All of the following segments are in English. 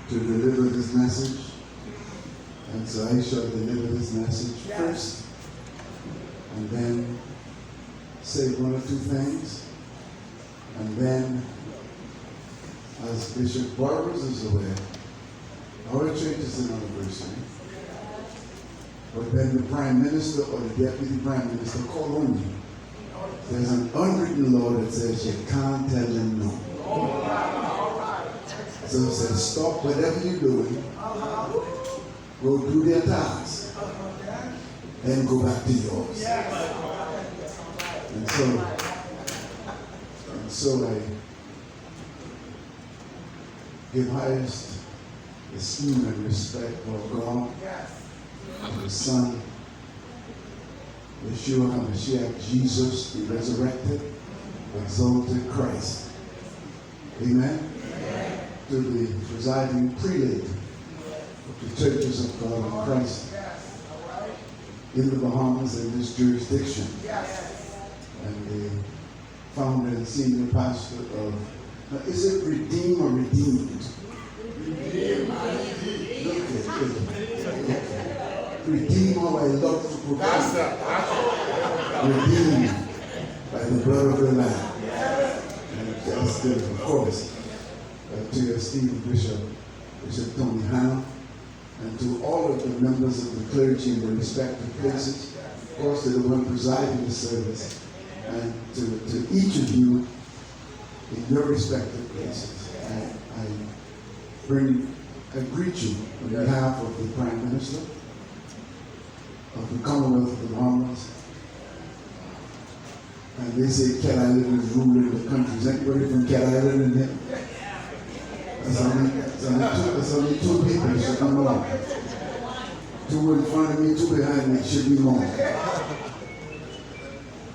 to deliver this message. And so I shall deliver this message first, and then say one or two things. And then, as Bishop Barbers is aware, our church is an anniversary. But then the Prime Minister or the Deputy Prime Minister call on you. There's an unwritten law that says you can't tell them no. So it says, stop whatever you're doing, go do their task, then go back to yours. And so I give highest esteem and respect for God, for His Son, Yeshua HaMashiach, Jesus, the resurrected, exalted Christ. Amen? To the presiding prelate of the churches of God in Christ in the Bahamas in this jurisdiction, and the founder and senior pastor of, now is it Redeem or Redeemed? Redeemed. Redeem how I love to proclaim. Redeemed by the blood of the Lamb. And that's good, of course, to your esteemed Bishop Tony Hannah, and to all of the members of the clergy in their respective places, of course to the one presiding the service, and to each of you in your respective places. I greet you on behalf of the Prime Minister of the Commonwealth of the Bahamas. And they say Cat Island is ruling the country. Is anybody from Cat Island in here? There's only two people, it should be more. Two in front of me, two behind me, it should be more.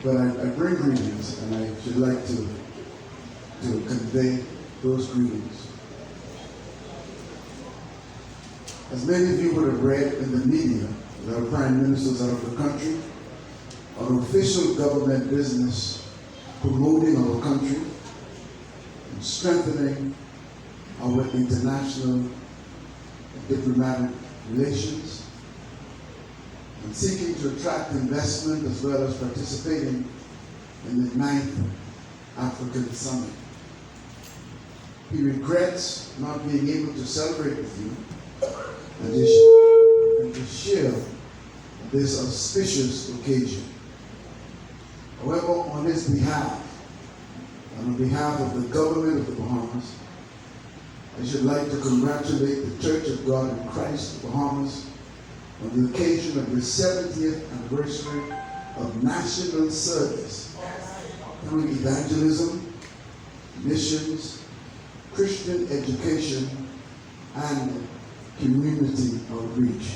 But I bring greetings, and I should like to convey those greetings. As many of you would have read in the media, that our prime ministers out of the country, our official government business promoting our country and strengthening our international diplomatic relations, and seeking to attract investment as well as participating in the 9th African Summit. He regrets not being able to celebrate with you and to share this auspicious occasion. However, on his behalf, and on behalf of the government of the Bahamas, I should like to congratulate the Church of God in Christ, the Bahamas, on the occasion of the 70th anniversary of national service through evangelism, missions, Christian education, and community outreach.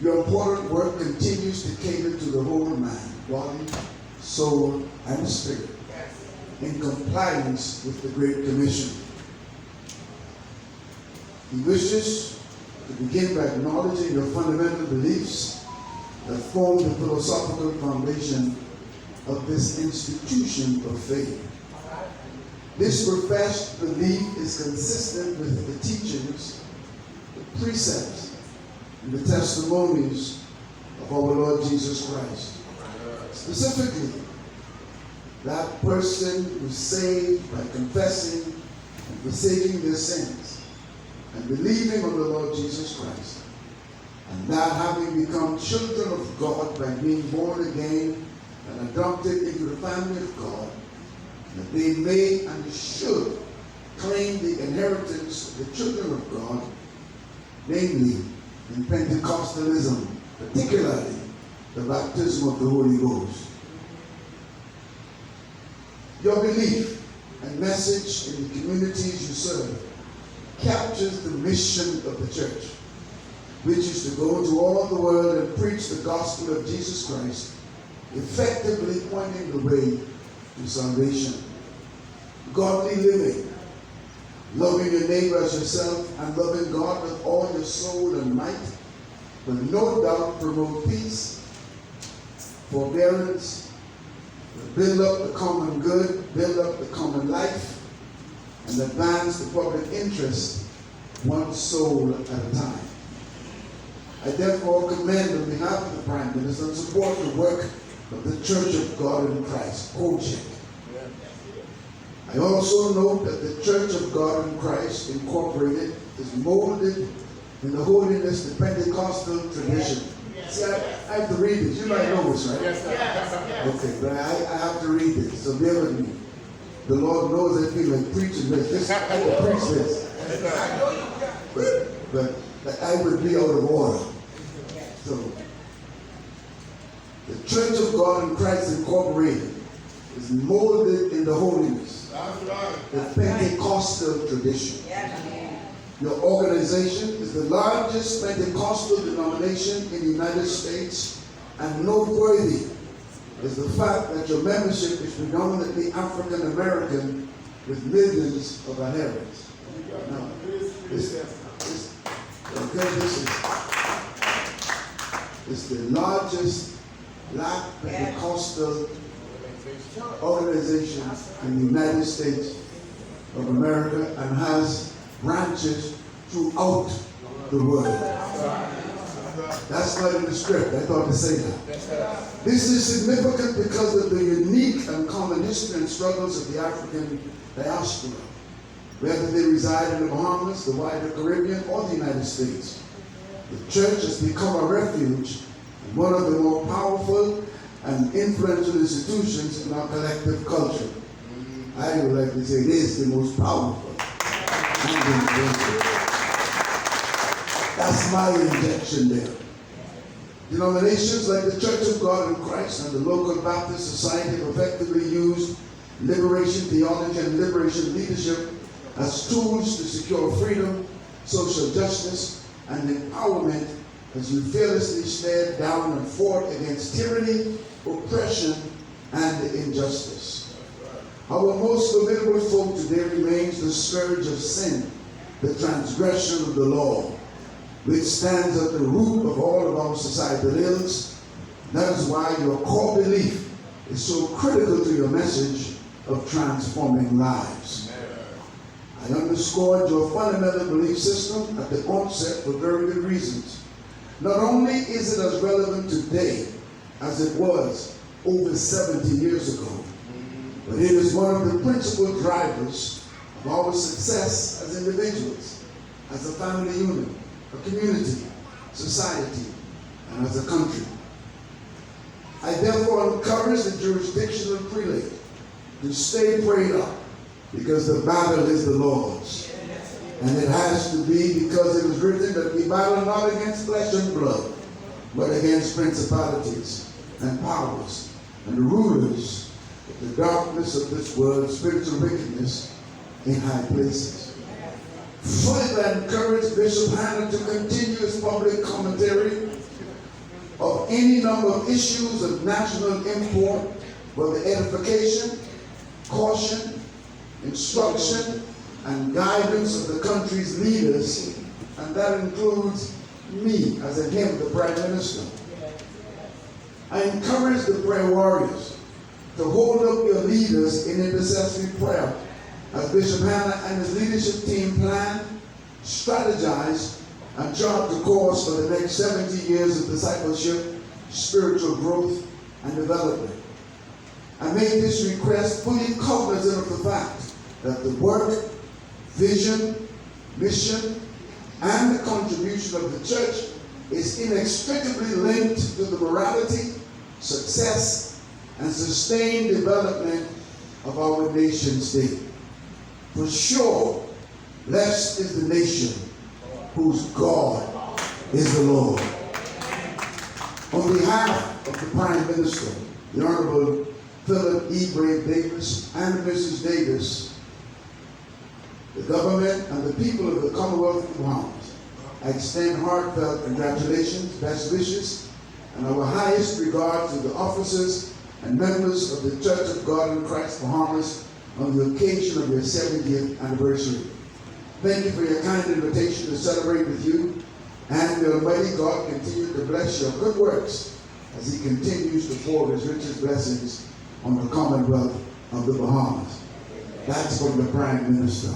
Your important work continues to cater to the whole man, body, soul, and spirit, in compliance with the Great Commission. He wishes to begin by acknowledging your fundamental beliefs that form the philosophical foundation of this institution of faith. This professed belief is consistent with the teachings, the precepts, and the testimonies of our Lord Jesus Christ. Specifically, that person who's saved by confessing and forsaking their sins and believing on the Lord Jesus Christ, and that having become children of God by being born again and adopted into the family of God, that they may and should claim the inheritance of the children of God, namely in Pentecostalism, particularly the baptism of the Holy Ghost. Your belief and message in the communities you serve captures the mission of the church, which is to go into all the world and preach the gospel of Jesus Christ, effectively pointing the way to salvation. Godly living, loving your neighbor as yourself, and loving God with all your soul and might, will no doubt promote peace, forbearance, will build up the common good, build up the common life, and advance the public interest one soul at a time. I therefore commend on behalf of the Prime Minister and support the work of the Church of God in Christ, COGIC. I also note that the Church of God in Christ Incorporated is molded in the holiness, the Pentecostal tradition. See, I have to read this. You might know this, right? Yes. Okay, but I have to read this, so bear with me. The Lord knows I feel like preaching this. I can preach this. But I would be out of order. So, the Church of God in Christ Incorporated is molded in the holiness, the Pentecostal tradition. Your organization is the largest Pentecostal denomination in the United States, and noteworthy is the fact that your membership is predominantly African American with millions of adherents. Now, this is the largest Black Pentecostal organization in the United States of America and has branches throughout the world. That's not in the script. I thought to say that. This is significant because of the unique and common history and struggles of the African diaspora, whether they reside in the Bahamas, the wider Caribbean, or the United States. The church has become a refuge and one of the more powerful and influential institutions in our collective culture. I would like to say it is the most powerful. That's my injection there. Denominations like the Church of God in Christ and the local Baptist Society have effectively used liberation theology and liberation leadership as tools to secure freedom, social justice, and empowerment as you fearlessly stared down and fought against tyranny, oppression, and injustice. Our most formidable foe today remains the scourge of sin, the transgression of the law, which stands at the root of all of our societal ills. That is why your core belief is so critical to your message of transforming lives. I underscored your fundamental belief system at the onset for very good reasons. Not only is it as relevant today as it was over 70 years ago, but it is one of the principal drivers of our success as individuals, as a family unit, a community, society, and as a country. I therefore encourage the jurisdictional prelate to stay prayed up, because the battle is the Lord's. And it has to be because it was written that we battle not against flesh and blood, but against principalities and powers and the rulers of the darkness of this world, spiritual wickedness in high places. Further encourage Bishop Hanna to continue his public commentary of any number of issues of national import for the edification, caution, instruction, and guidance of the country's leaders, and that includes me as him, the Prime Minister. I encourage the prayer warriors to hold up your leaders in intercessory prayer as Bishop Hanna and his leadership team plan, strategize, and chart the course for the next 70 years of discipleship, spiritual growth, and development. I make this request fully cognizant of the fact that the work, vision, mission, and the contribution of the church is inextricably linked to the morality, success, and sustained development of our nation state. For sure, blessed is the nation whose God is the Lord. On behalf of the Prime Minister, the Honorable Philip E. Brave Davis and Mrs. Davis, the government and the people of the Commonwealth of the Bahamas, I extend heartfelt congratulations, best wishes, and our highest regard to the officers and members of the Church of God in Christ Bahamas on the occasion of your 70th anniversary. Thank you for your kind invitation to celebrate with you, and may Almighty God continue to bless your good works as He continues to pour His richest blessings on the Commonwealth of the Bahamas. That's from the Prime Minister.